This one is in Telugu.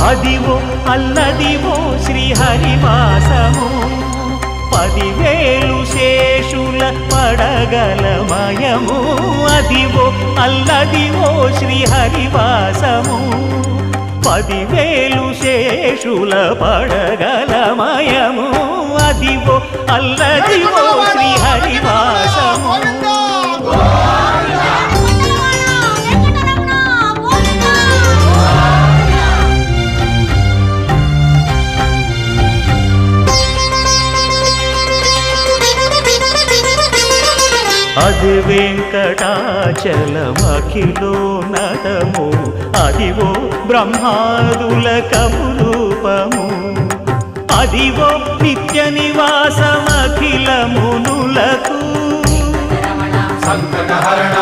అదివో అల్లదివో శ్రీహరివాసము 10,000 శేషుల పడగలమయము అదివో అల్లదివో శ్రీహరివాసము 10,000 శేషుల పడగలమయము అదివో అల్లదివో శ్రీహరివాసము అది వెంకటాచలమఖిలోన్నతము అదివో బ్రహ్మాదుల కపురూపము అదివో నిత్య నివాసమఖిల మునులకు సంకటహరణ